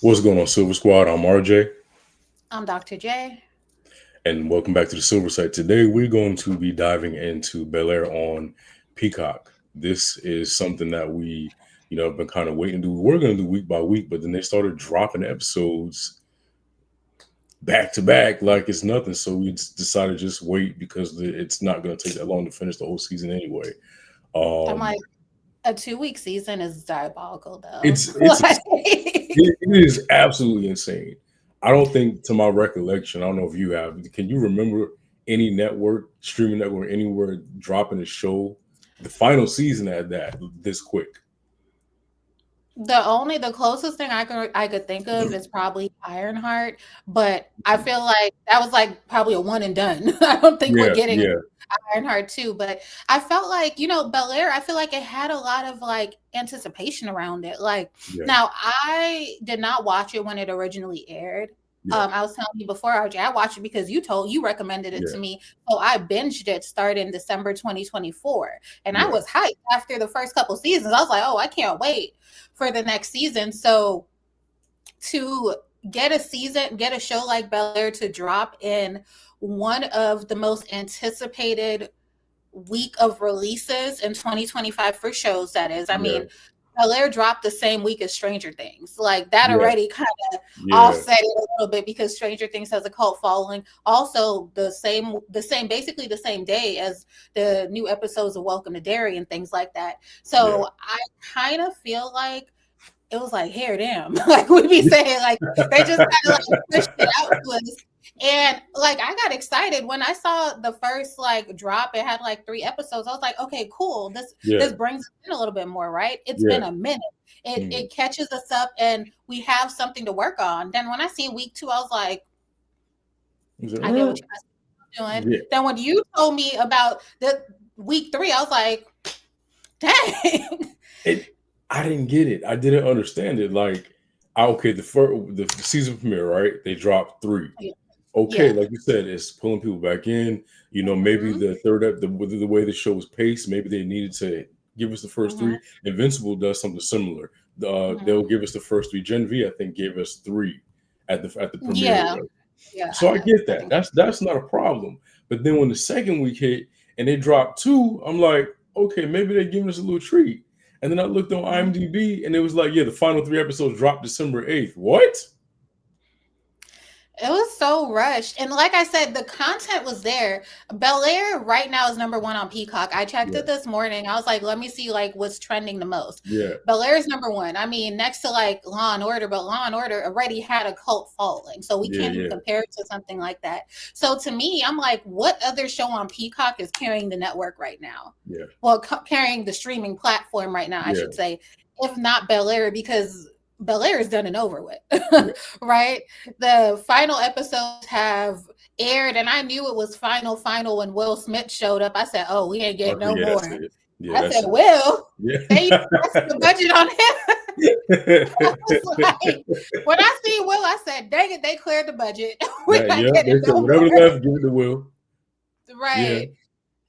What's going on, Silver Squad? I'm RJ, I'm Dr. J. and welcome back to the Silver Site. Today, we're going to be diving into Bel-Air on Peacock. This is something that we have been kind of waiting to do. We're going to do week by week, but then they started dropping episodes back to back like it's nothing. So we just decided to just wait because it's not going to take that long to finish the whole season anyway. I'm Um, like, a 2 week season is diabolical, though. it's it is absolutely insane. I don't think, to my recollection, I don't know if you have. Can you remember any network, streaming network, anywhere dropping a show, the final season at that this quick? The closest thing I could think of is probably Ironheart, but I feel like that was like probably a one and done. I don't think we're Yeah, getting yeah, Ironheart too, but I felt like, Bel Air, I feel like it had a lot of like anticipation around it. Like yeah, now I did not watch it when it originally aired. yeah, I was telling you before, RJ, I watched it because you recommended it yeah, to me. So I binged it starting December 2024. And I yeah, was hyped after the first couple seasons. I was like, oh, I can't wait for the next season. So to get a show like Bel Air to drop in one of the most anticipated week of releases in 2025 for shows, that is. I yeah, mean, Bel-Air dropped the same week as Stranger Things. Like that yeah, already kind of yeah, offset it a little bit because Stranger Things has a cult following. Also, basically the same day as the new episodes of Welcome to Derry and things like that. yeah. So I kind of feel like it was like, here, damn. Like we be saying, like they just kind of like pushed it out to us. And like I got excited when I saw the first like drop. It had like 3 episodes. I was like, okay, cool. This Yeah, brings us in a little bit more, right? It's yeah. been a minute. It Mhm. it catches us up and we have something to work on. Then when I see week 2, I was like, He said, I get what you guys are doing. yeah. Then when you told me about the week 3, I was like, dang. It, I didn't get it. I didn't understand it. Like, okay, the season premiere, right? They dropped three. Okay, Yeah. like you said, it's pulling people back in. Maybe Hmm. the third the way the show was paced, maybe they needed to give us the first Hmm. three. Invincible does something similar. They'll Hmm. give us the first three. Gen V, I think, gave us three at the premiere. Yeah. Yeah. So I get I that. think That's not a problem. But then when the second week hit and they dropped two, I'm like, okay, maybe they're giving us a little treat. And then I looked on so. IMDb and it was like, yeah, the final three episodes dropped December 8th. What? It was so rushed. And like I said, the content was there. Bel Air right now is number 1 on Peacock. I checked Yeah, it this morning. I was like, let me see like what's trending the most. yeah, Bel Air is number 1. I mean, next to like Law and Order, but Law and Order already had a cult following. So we yeah, can't even yeah, compare it to something like that. So to me, I'm like, what other show on Peacock is carrying the network right now? yeah, Well, carrying the streaming platform right now, I yeah, should say, if not Bel Air, because Bel Air is done and over with, yeah. right? The final episodes have aired, and I knew it was final when Will Smith showed up. I said, "Oh, we ain't getting Okay, no yeah, that's more." it. Yeah, I said, that's it. "Will, they used Yeah. the budget on him." I was like, when I see Will, I said, "Dang it, they cleared the budget. We're That, not yeah, they getting said no whatever more." left, give it to Will. Yeah, Right.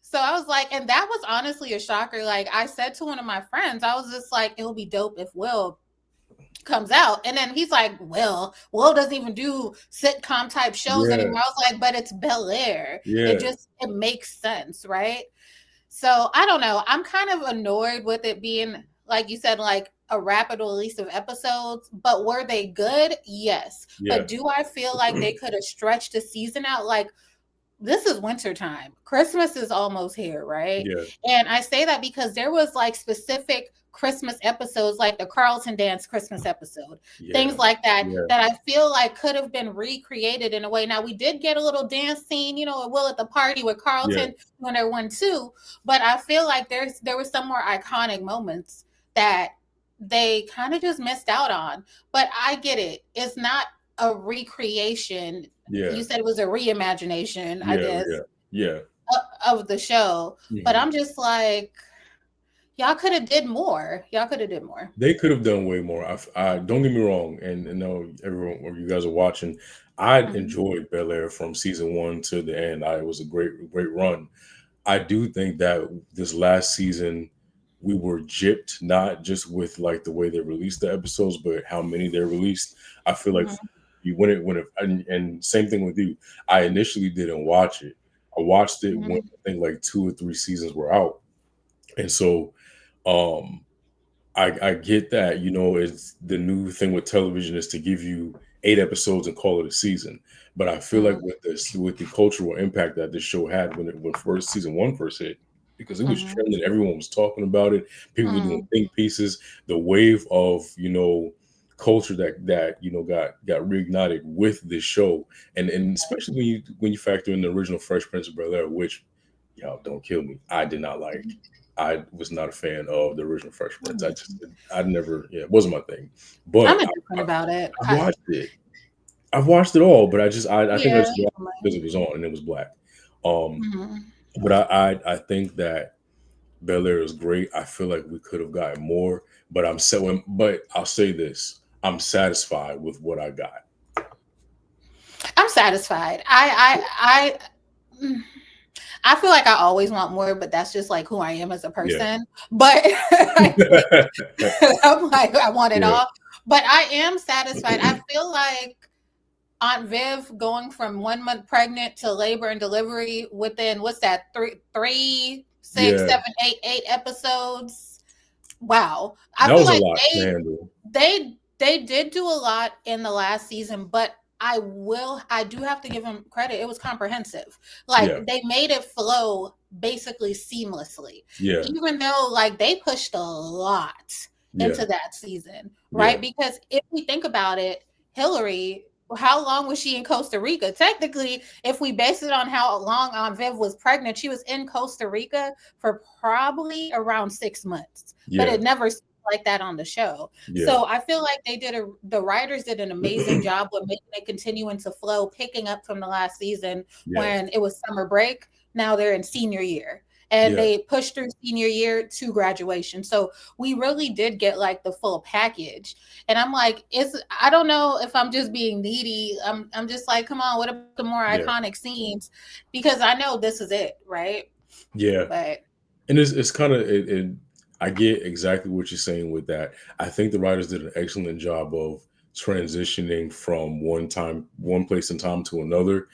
So I was like, and that was honestly a shocker. Like I said to one of my friends, I was just like, it would be dope if Will comes out. And then he's like, Will doesn't even do sitcom type shows yeah, anymore. I was like, but it's Bel Air. yeah, It makes sense, right? So I don't know. I'm kind of annoyed with it being, like you said, like a rapid release of episodes, but were they good? Yes. yeah, But do I feel like they could have stretched the season out? Like this is winter time. Christmas is almost here, right? yeah, And I say that because there was like specific Christmas episodes, like the Carlton Dance Christmas episode, yeah, things like that, yeah, that I feel like could have been recreated in a way. Now we did get a little dance scene, at Will at the party with yeah, Carlton when they won too, but I feel like there were some more iconic moments that they kind of just missed out on. But I get it. It's not a recreation. yeah, You said it was a reimagination, I yeah, guess, yeah, yeah. of the show. But Mhm. I'm just like, y'all could have did more. Y'all could have did more. They could have done way more. I don't get me wrong, and know everyone, or you guys are watching. I Mhm. enjoyed Bel Air from season one to the end. It was a great run. I do think that this last season we were gypped, not just with like the way they released the episodes, but how many they released. I feel like Mhm. you when it and same thing with you. I initially didn't watch it. I watched it when Mhm. I think like 2 or 3 seasons were out, and so um I get that, it's the new thing with television is to give you 8 episodes and call it a season. But I feel like Mhm. with the cultural impact that this show had when first season one first hit, because it was Mhm. trending, everyone was talking about it, people were doing Mhm. think pieces, the wave of culture that got reignited with this show, and especially when you factor in the original Fresh Prince of Bel Air, which y'all don't kill me, I did not like. I was not a fan of the original Fresh Prince. Mhm. I never, yeah, it wasn't my thing. I'm But indifferent about it. I watched it. I've watched it all, but I think I Yeah. just watched it because it was on and it was black. Um, Mhm. but I think that Bel Air is great. I feel like we could have gotten more, but but I'll say this: I'm satisfied with what I got. I'm satisfied. Mm, I feel like I always want more, but that's just like who I am as a Yeah, person. But I think I'm like I want it yeah, all. But I am satisfied. I feel like Aunt Viv going from 1 month pregnant to labor and delivery within what's that, three, six, yeah. 7, 8 episodes. Wow. I That feel was a like lot to handle. they did do a lot in the last season, but I do have to give them credit. It was comprehensive. Like Yeah, they made it flow basically seamlessly. yeah, Even though like they pushed a lot yeah, into that season, yeah, right? Because if we think about it, Hillary, how long was she in Costa Rica? Technically, if we base it on how long Aunt Viv was pregnant, she was in Costa Rica for probably around 6 months, but yeah, it never seemed like that on the show. yeah, So I feel like the writers did an amazing job with making it continuing to flow, picking up from the last season yeah, when it was summer break. Now they're in senior year. And yeah, they pushed through senior year to graduation. So we really did get like the full package. And I'm like, I don't know if I'm just being needy. I'm just like, come on, what about the more yeah, iconic scenes? Because I know this is it, right? yeah. But And it's kind of I get exactly what you're saying with that. I think the writers did an excellent job of transitioning from one place in time to another.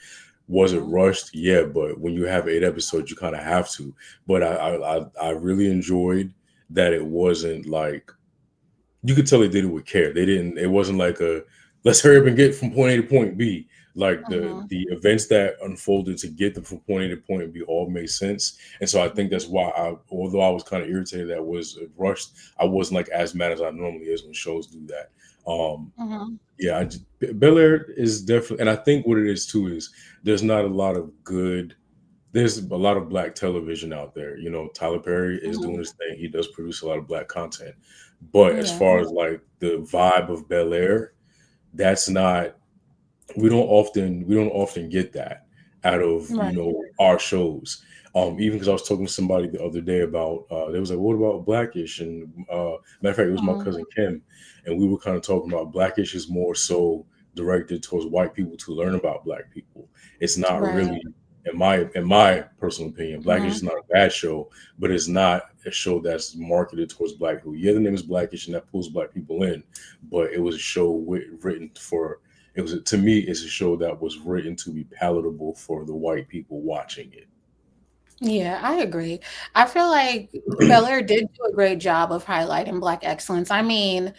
Was it mhm, rushed? Yeah, but when you have 8 episodes, you kind of have to. But I really enjoyed that it wasn't like you could tell they did it with care. They didn't. It wasn't like a let's hurry up and get from point A to point B. Like mhm, the events that unfolded to get them from point A to point B all made sense, and so I think that's why although I was kind of irritated that was rushed, I wasn't like as mad as I normally is when shows do that. mhm, Yeah, Bel Air is definitely, and I think what it is too is there's not a lot of good. There's a lot of black television out there. Tyler Perry is doing mhm. his thing. He does produce a lot of black content, but as Yeah, far as like the vibe of Bel Air, that's not we don't often get that out of right. our shows. Even because I was talking to somebody the other day about they was like, what about Blackish? And matter of fact, it was my Mhm, cousin Kim, and we were kind of talking about Blackish is more so directed towards white people to learn about black people. It's not right. really, in my personal opinion, Blackish Mhm. is not a bad show, but it's not a show that's marketed towards black people. Yeah, the name is Blackish, and that pulls black people in, but it was a show written for it was to me it's a show that was written to be palatable for the white people watching Yeah, I agree. I feel like Bel-Air did do a great job of highlighting Black excellence. I mean,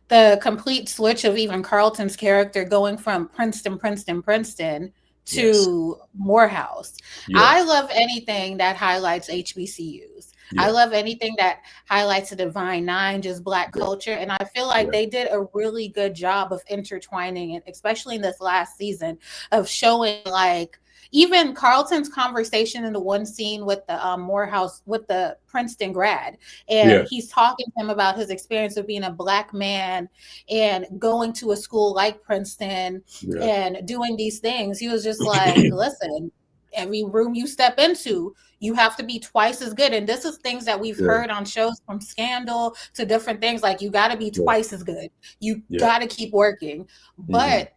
the complete switch of even Carlton's character going from Princeton Yes. to Morehouse. Yeah. I love anything that highlights HBCUs. I Yeah. love anything that highlights the Divine Nine, just Black Yeah. culture. And I feel like Yeah. they did a really good job of intertwining it, especially in this last season, of showing like even Carlton's conversation in the one scene with the Morehouse with the Princeton grad, and Yeah. he's talking to him about his experience of being a Black man and going to a school like Princeton Yeah. and doing these things. He was just like, listen, every room you step into, you have to be twice as good. And this is things that we've Yeah. heard on shows from Scandal to different things. Like, you got to be Yeah. twice as good. You Yeah. got to keep working. Hmm. But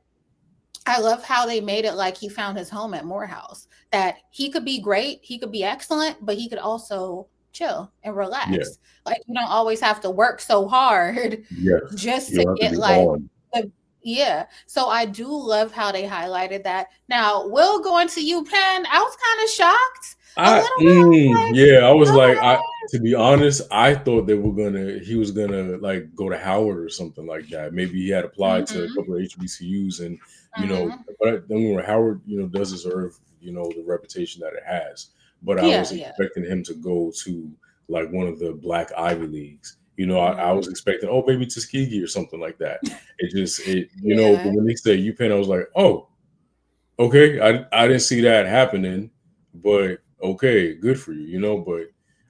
I love how they made it like he found his home at Morehouse. That he could be great, he could be excellent, but he could also chill and Yeah. relax. Like you don't always have to work so hard Yes. just You to don't have to get be like on. the yeah. So I do love how they highlighted that. Now, Will going to UPenn, I was kind of shocked a little bit. Like, Yeah, I was like, I okay. to be honest, I thought they were gonna he was gonna like go to Howard or something like that. Maybe he had applied to a Mm-hmm. couple of HBCUs and Mm-hmm. but then when Howard, does deserve, the reputation that it has. But I Yeah, was yeah. expecting him to go to like one of the black Ivy Leagues. I Mm-hmm. was expecting, oh, maybe Tuskegee or something like that. But Yeah. when they said UPenn, I was like, oh, okay, I didn't see that happening, but okay, good for you, But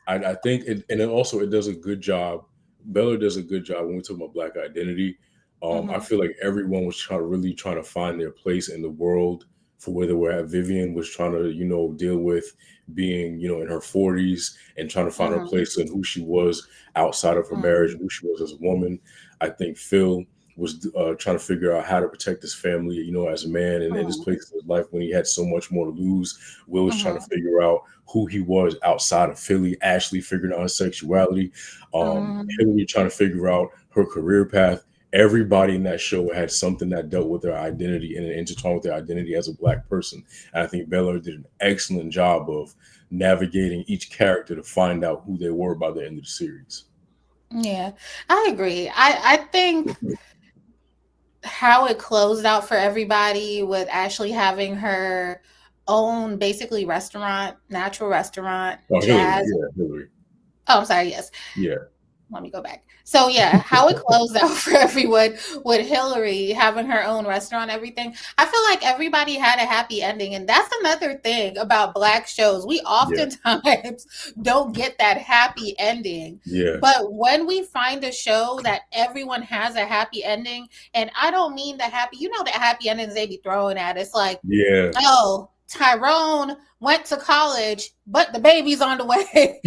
I think, and then also it does a good job. Bella does a good job when we talk about Black identity. I Mm-hmm. feel like everyone was really trying to find their place in the world for where they were at. Vivian was trying to, deal with being, in her 40s and trying to find her Mm-hmm. place and who she was outside of her marriage Mm-hmm. and who she was as a woman. I think Phil was trying to figure out how to protect his family, as a man and his place in his life when he had so much more to lose. Will was trying to Mm-hmm. figure out who he was outside of Philly. Ashley figuring out her sexuality. Mm-hmm. Hillary trying to figure out her career path. Everybody in that show had something that dealt with their identity and intertwined with their identity as a Black person. And I think Bel-Air did an excellent job of navigating each character to find out who they were by the end of the series. Yeah, I agree. I think how it closed out for everybody with Ashley having her own basically restaurant, natural restaurant, Oh, Hillary, jazz. yeah, Hillary, Oh, I'm sorry. Yes. yeah, Let me go back. So yeah, how it closed out for everyone with Hillary having her own restaurant, everything. I feel like everybody had a happy ending, and that's another thing about Black shows. We yeah, oftentimes don't get that happy ending, yeah, but when we find a show that everyone has a happy ending, and I don't mean the happy, the happy endings they be throwing at us, like, yeah. oh, Tyrone went to college, but the baby's on the way.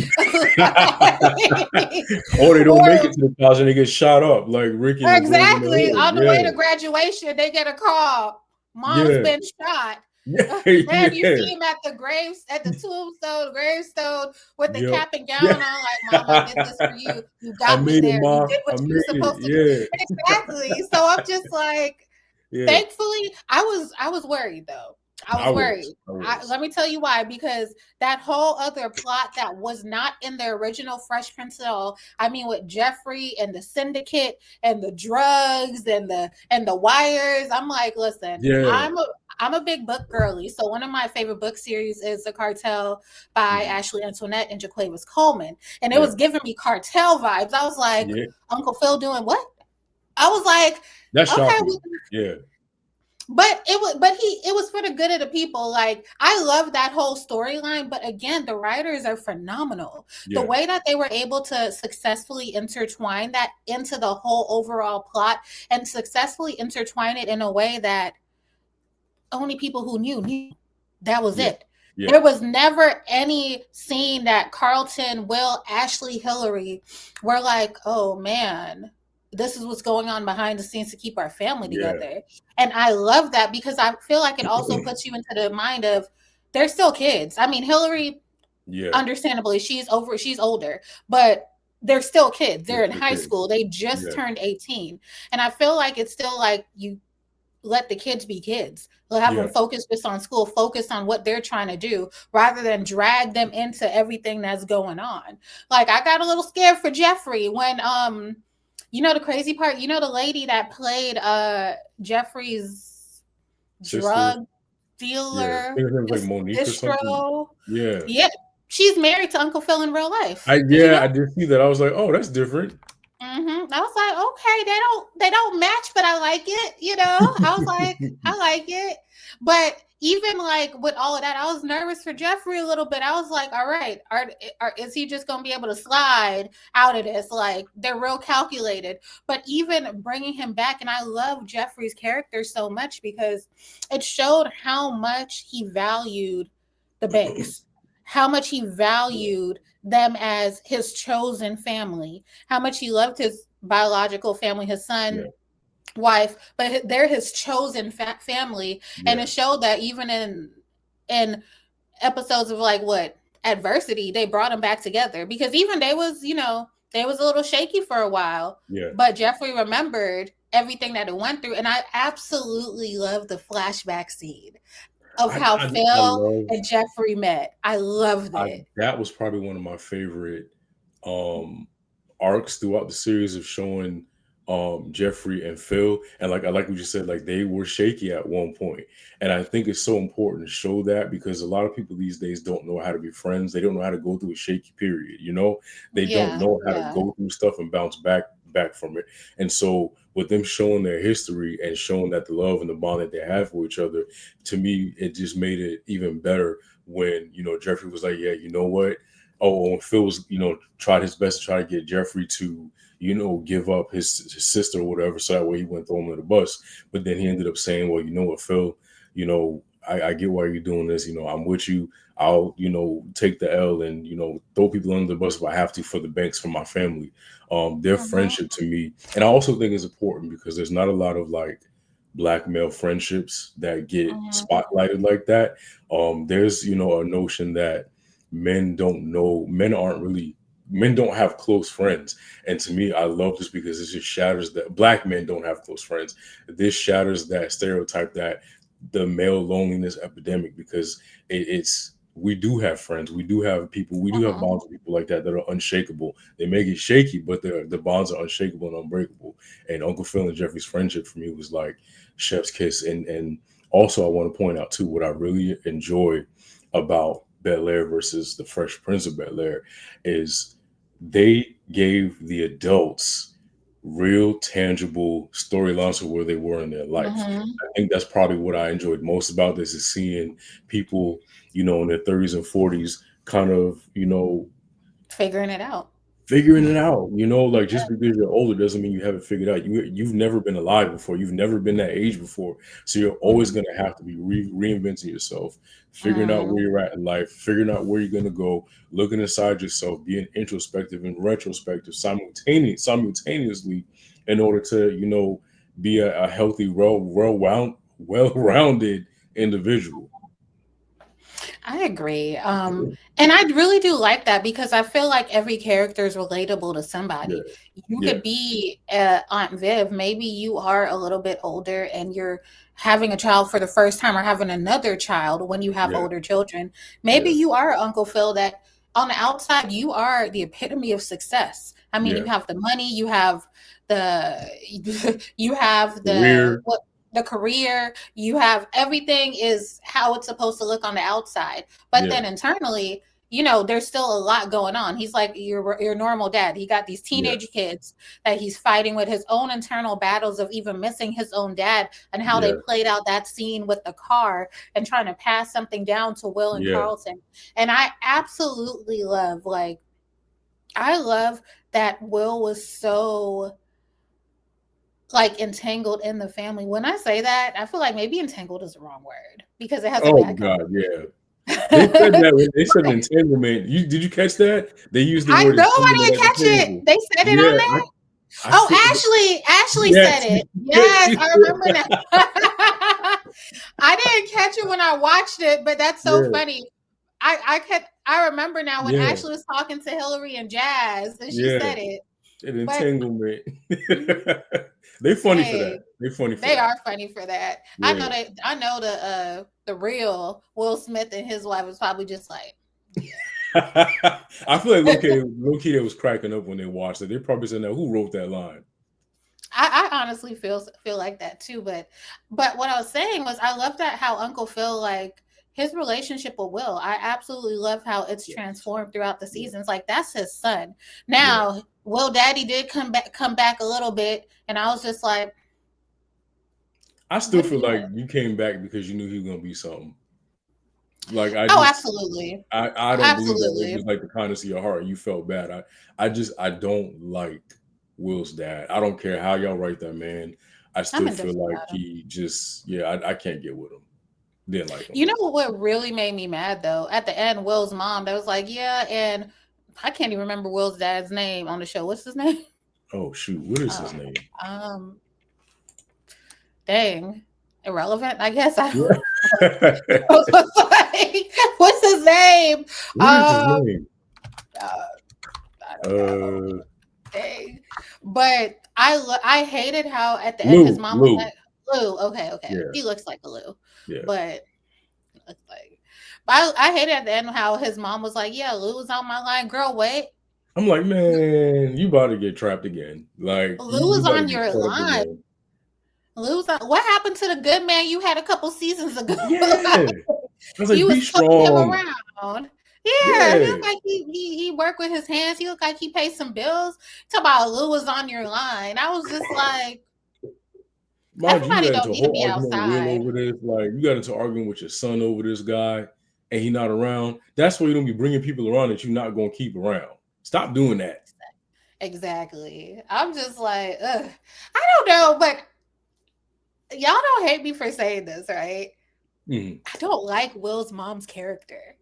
Or they don't make Or it to the college and they get shot up like Ricky and the girls in the exactly hood. on the way to graduation, they get a call. Mom's Yeah, been shot. yeah, Then you yeah, see him at the graves, at the tombstone, gravestone with the yeah, cap and yeah. gown on, like, Mom, I did this for you. You I got me made it, there. You Ma. did what I you were made supposed to do. it. Exactly. So I'm just like, Yeah, yeah. thankfully, I was worried though. I I was was, worried. I was. Let me tell you why. Because that whole other plot that was not in the original Fresh Prince at all. I mean, with Jeffrey and the syndicate and the drugs and the wires. I'm like, listen, Yeah. I'm a big book girly. So one of my favorite book series is The Cartel by Mhm. Ashley Antoinette and Jaquavis Coleman, and it Yeah. was giving me cartel vibes. I was like, Yeah. Uncle Phil doing what? I was like, That shocked okay, me. Yeah. but it was for the good of the people. Like, I love that whole storyline, but again, the writers are phenomenal. The Yeah. way that they were able to successfully intertwine that into the whole overall plot and successfully intertwine it in a way that only people who knew. That was Yeah. it. Yeah. There was never any scene that Carlton, Will, Ashley, Hillary were like, oh man, this is what's going on behind the scenes to keep our family Yeah. together. And I love that because I feel like it also puts you into the mind of they're still kids. I mean, Hillary, Yeah. understandably, she's older, but they're still kids. They're They're in still high kids. school. They just Yeah. turned 18. And I feel like it's still like you let the kids be kids. They'll have them Yeah. focus just on school, focus on what they're trying to do, rather than drag them into everything that's going on. Like, I got a little scared for Jeffrey when the crazy part, the lady that played Jeffrey's Sister. drug Yeah. I dealer, think her name was like Monique or something. distro. Yeah. Yeah. She's married to Uncle Phil in real life. I Did you yeah, know? I did see that. I was like, oh, that's different. I was like, okay, they don't match, but I like it. I was like, I like it. But even like with all of that, I was nervous for Jeffrey a little bit. I was like, all right, is he just gonna be able to slide out of this? Like, they're real calculated. But even bringing him back, and I love Jeffrey's character so much because it showed how much he valued the Banks, how much he Yeah. valued them as his chosen family, how much he loved his biological family, his son, Yeah. wife, but they're his chosen family. And Yeah. it showed that even in episodes of like what adversity, they brought them back together because even they was, they was a little shaky for a while, Yeah. but Jeffrey remembered everything that it went through. And I absolutely love the flashback scene of how I Phil love and Jeffrey met. I loved I it. that was probably one of my favorite um arcs throughout the series of showing Jeffrey and Phil. And like I like what you said, like they were shaky at one point. And I think it's so important to show that because a lot of people these days don't know how to be friends. They don't know how to go through a shaky period, you know? They don't Yeah, know how to yeah. go through stuff and bounce back from it. And so with them showing their history and showing that the love and the bond that they have for each other, to me, it just made it even better when, Jeffrey was like, yeah, you know what? Oh, when Phil was, tried his best to try to get Jeffrey to, give up his sister or whatever, so that way he went throw him in the bus. But then he ended up saying, well, you know what, Phil, I get why you're doing this. I'm with you. I'll, take the L and, throw people under the bus if I have to for the banks, for my family. Their Hmm. friendship to me, and I also think it's important because there's not a lot of like black male friendships that get Hmm. spotlighted like that. There's, a notion that men don't have close friends. And to me, I love this because it just shatters that black men don't have close friends. This shatters that stereotype that the male loneliness epidemic, because it's we do have friends, we do have people, we do have Hmm. bonds with people like that are unshakable. They may get shaky, but the bonds are unshakable and unbreakable. And Uncle Phil and Jeffrey's friendship for me was like chef's kiss. And also I want to point out too what I really enjoy about Bel-Air versus the Fresh Prince of Bel-Air is they gave the adults real tangible storylines of where they were in their life. Hmm. I think that's probably what I enjoyed most about this is seeing people, in their 30s and 40s kind of, Figuring it out. figuring it out. Like just because you're older doesn't mean you haven't figured out. You've never been alive before. You've never been that age before. So you're always Mhm. going to have to be reinventing yourself, figuring out where Mm. you're at in life, figuring out where you're going to go, looking inside yourself, being introspective and retrospective simultaneously in order to, be a healthy, well-rounded individual. I agree. And I really do like that because I feel like every character is relatable to Yeah. somebody. You Yeah. could be Aunt Viv. Maybe you are a little bit older and you're having a child for the first time or having another child when you have Yeah. older children. Maybe Yeah. you are Uncle Phil that on the outside, you are the epitome of success. I mean, you Yeah. have the money, you have the, you have Career. the career, you have everything is how it's supposed to look on the outside, but Yeah. then internally, there's still a lot going on. He's like your normal dad. He got these Yeah. teenage kids that he's fighting with, his own internal battles of even missing his own dad, and how they Yeah. played out that scene with the car and trying to pass something down to Will and Yeah. Carlton. And I absolutely love, like, I love that Will was so, like, entangled in the family. When I say that, I feel like maybe entangled is the wrong word because it has a Oh bad God, yeah. They said connotation. that they said entanglement. Did you catch that? They used the I word know I entanglement didn't at the catch it. table. They said it on Yeah, there. I Oh, see. Ashley said Yes, it. yes, Yes, I remember now. I didn't catch it when I watched it, but that's so yeah, funny. I remember now when yeah, Ashley was talking to Hillary and Jazz and she yeah. said it. An But entanglement. They funny for that. hey, They funny for they that. are funny for that. Yeah. I know the real Will Smith and his wife was probably just like, yeah. I feel like low key, they was cracking up when they watched it. They probably said, "Now, who wrote that line?" I honestly feel like that too, but what I was saying was I love that how Uncle Phil, like, his relationship with Will. I absolutely love how it's Yes. transformed throughout the Yeah. seasons. Like, that's his son. Yeah. Now, Will Daddy did come back a little bit, and I was just like, I still what are feel you like doing? you came back because you knew he was gonna be something. Like Oh, absolutely, I don't believe that it was absolutely. like the kindness of your heart. You felt bad. I don't like Will's dad. I don't care how y'all write that man. I I'm still feel indifferent like about him. he just I can't get with him. Didn't like him. You know what really made me mad though? At the end, Will's mom, that was like, yeah, and I can't even remember Will's dad's name on the show. What's his name? Oh shoot, what is his Oh, name? um, dang, irrelevant. I guess I Yeah. don't. like, what's his name? What is his Um, name? uh, I don't know. Uh, Dang. But I hated how at the end his Lou. mom was Lou. like, Lou, okay, okay. Yeah, He looks like a Lou. yeah. But looks like but I hated at the end how his mom was like, yeah, Lou was on my line. Girl, wait. I'm like, man, you about to get trapped again. Like, Lou you was about to on get your caught up line. again. Lou's on, what happened to the good man you had a couple seasons ago? Yeah. I was like, You be was pushing him strong. around. Yeah, he Yeah. looked like he worked with his hands. He looked like he paid some bills. Talk about Lou was on your line. I was just like, Mind you, you everybody got don't into a need to whole be argument with Will outside. over this. Like, you got into arguing with your son over this guy, and he not around. That's why you don't be bringing people around that you're not going to keep around. Stop doing that. Exactly. I'm just like, ugh. I don't know, but y'all don't hate me for saying this, right? Mhm. I don't like Will's mom's character.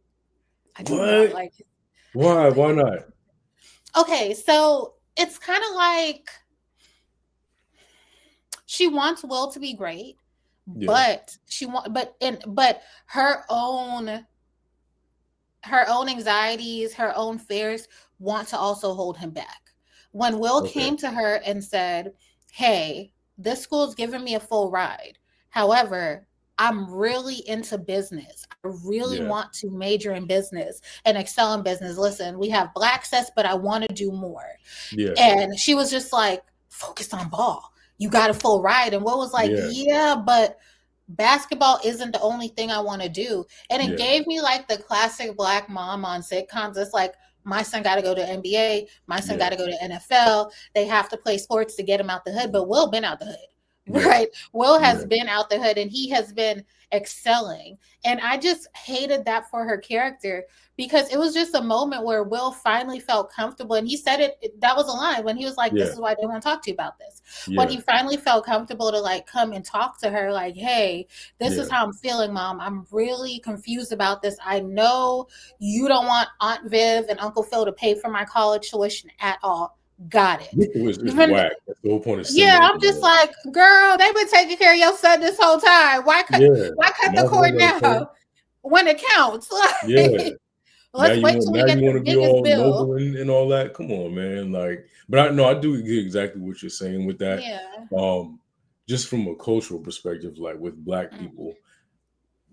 I do not What? like Why? like Why not? okay, so it's kind of like she wants Will to be great, Yeah. but but her own anxieties, her own fears want to also hold him back. When Will Okay. came to her and said, "Hey, this school's giving me a full ride. However, I'm really into business. I really Yeah. want to major in business and excel in business. Listen, we have black access, but I want to do more." Yeah. And she was just like, "Focus on ball. You got a full ride." And Will was like, Yeah. "Yeah, but basketball isn't the only thing I want to do." And it Yeah. gave me like the classic black mom on sitcoms. It's like, my son got to go to NBA, my son got Yeah. to go to NFL. They have to play sports to get him out the hood. But Will been out the hood, Yeah. right? Will has Yeah. been out the hood and he has been excelling. And I just hated that for her character because it was just a moment where Will finally felt comfortable. And he said it, that was a line when he was like, "This Yeah. is why I didn't want to talk to you about this." When Yeah. he finally felt comfortable to like come and talk to her, like, "Hey, this is Yeah. how I'm feeling, mom. I'm really confused about this. I know you don't want Aunt Viv and Uncle Phil to pay for my college tuition at all. Got it." This was is Even whack. That's the whole point of yeah, sending I'm him just there. like, girl, they've been taking care of your son this whole time. Yeah. Why cut Might the as well cord let it go. now when it counts? Yeah. Like, let's wait till we Now get you want the to be biggest all bill. noble and all that. Come on, man. Like, but I know I do get exactly what you're saying with that. Yeah. Um, just from a cultural perspective, like with black Mm, people,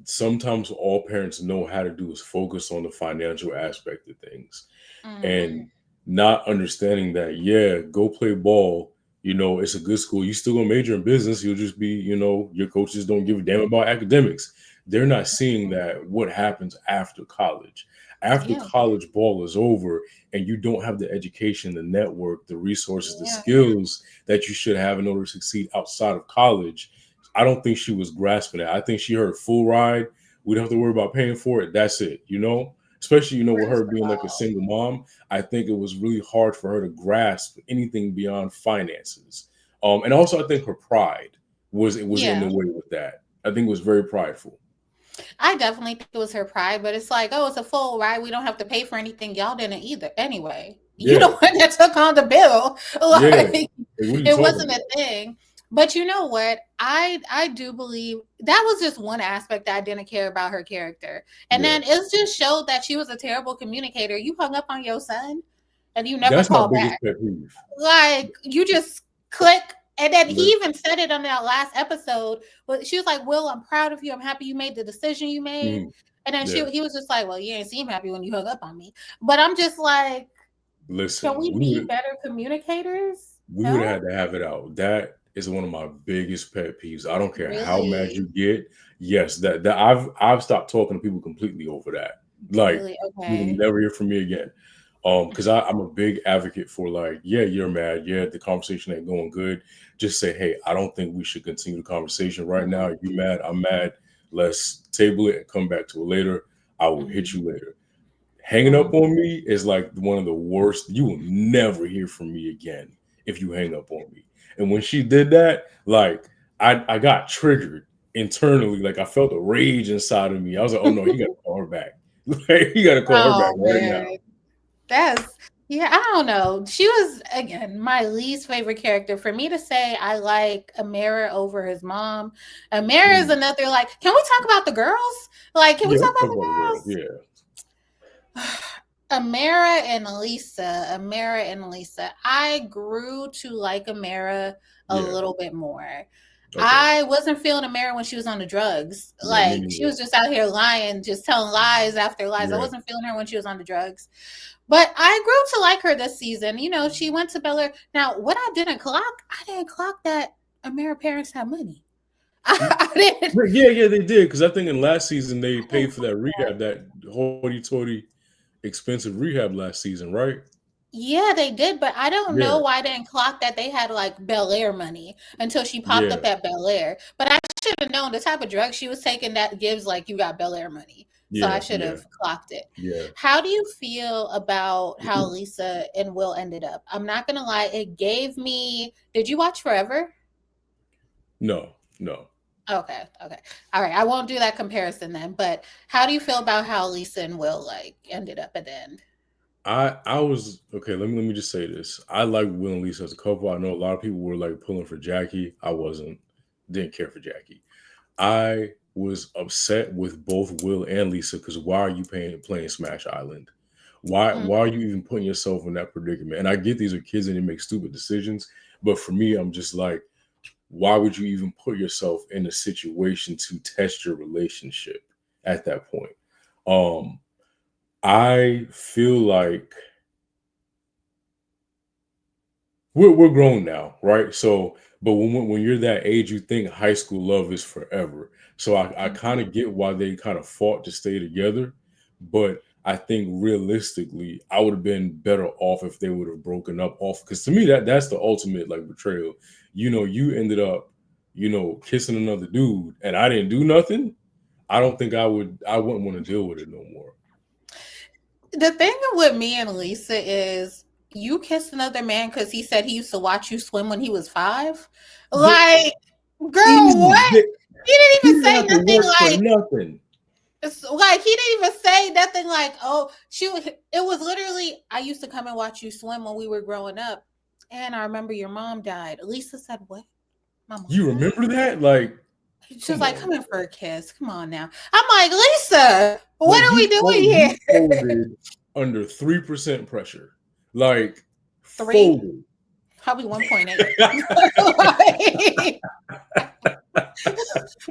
sometimes all parents know how to do is focus on the financial aspect of things and mm, not understanding that, yeah, go play ball. You know, it's a good school. You still gonna major in business. You'll just be, your coaches don't give a damn about academics. They're not seeing mm. that what happens after college. After Yeah. college ball is over and you don't have the education, the network, the resources, the Yeah. skills that you should have in order to succeed outside of college. I don't think she was grasping it. I think she heard full ride. We don't have to worry about paying for it. That's it, Especially, with her First of being like a all, single mom, I think it was really hard for her to grasp anything beyond finances. And also I think her pride was in the yeah. way with that. I think it was very prideful. I definitely think it was her pride, but it's like, oh, it's a full ride. We don't have to pay for anything. Y'all didn't either. Anyway, you the Yeah, one that took on the bill. yeah. Like, Like, what are you it talking wasn't a about? thing. But you know what? I do believe that was just one aspect that I didn't care about her character. And Yeah, then it just showed that she was a terrible communicator. You hung up on your son and you never that's my called biggest back. pet peeve. Like, you just click. And then he Listen, even said it on that last episode. But she was like, "Will, I'm proud of you. I'm happy you made the decision you made." mhm, And then yeah. he was just like, "Well, you ain't seem happy when you hung up on me." But I'm just like, can Listen, we be better communicators? we would have No, had to have it out. That is one of my biggest pet peeves. I don't care how mad really, you get. Yes, that I've stopped talking to people completely over that. Like, really, you will okay. never hear from me again. Because I'm a big advocate for, like, yeah, you're mad. Yeah, the conversation ain't going good. Just say, hey, I don't think we should continue the conversation right now. Mhm, If you mad, I'm mad. Let's table it and come back to it later. I will hit mhm, you later. Hanging up mhm. on me is like one of the worst. You will never hear from me again if you hang up on me. And when she did that, like, I got triggered internally. Like, I felt a rage inside of me. I was like, oh no, he got to call her back. Like, he got to call her back Oh right now. man, that's Yeah, I don't know. She was again my least favorite character. For me to say I like Amara over his mom. Amara is Mm. another like. Can we talk about the girls? Like, can we Yeah, talk let's talk about about the girls. the Yeah, girls? Amara and Lisa. Amara and Lisa. I grew to like Amara a yeah. little bit more. Okay. I wasn't feeling Amara when she was on the drugs. Yeah, me Like she neither. was just out here lying, just telling lies after lies. I Yeah, wasn't feeling her when she was on the drugs. But I grew to like her this season. You know, she went to Bel-Air. Now, what I didn't clock that Amara parents had money. I didn't. yeah. They did because I think in last season they I didn't paid for clock that that. rehab, that hoity-toity expensive rehab last season, right? Yeah, they did, but I don't know Yeah, why I didn't clock that they had like Bel-Air money until she popped yeah, up at Bel-Air. But I should have known the type of drug she was taking that gives like you got Bel-Air money. So I yeah, should yeah, have clocked it. yeah. How do you feel about how Lisa and Will ended up? I'm not gonna lie, it gave me. Did you watch Forever? No, no. Okay, okay. All right. I won't do that comparison then. But how do you feel about how Lisa and Will like ended up at the end? I was okay. Let me just say this. I like Will and Lisa as a couple. I know a lot of people were like pulling for Jackie. I wasn't. Didn't care for Jackie. I was upset with both Will and Lisa because why are you playing Smash Island? Why are Mhm. you even putting yourself in that predicament? And I get these are kids and they make stupid decisions, but for me, I'm just like, why would you even put yourself in a situation to test your relationship at that point? Um, I feel like we're grown now, right? So, but when you're that age, you think high school love is forever. So I kind Mhm. of get why they kind of fought to stay together, but I think realistically, I would have been better off if they would have broken up off. Because to me, that's the ultimate like betrayal. You ended up, kissing another dude, and I didn't do nothing. I don't think I wouldn't want to deal with it no more. The thing with me and Lisa is you kissed another man because he said he used to watch you swim when he was 5. The, Like, girl, easy. what? He didn't He even didn't say have to nothing work for like nothing. like he didn't even say nothing like, oh, it was literally I used to come and watch you swim when we were growing up. And I remember your mom died. Lisa said, what? My mom You died? remember that? Like, She was come like, on. come in for a kiss. Come on now. I'm like, Lisa, Like what are we doing he here? folded under 3% pressure. Like Three? folded. Probably 1.8. Like,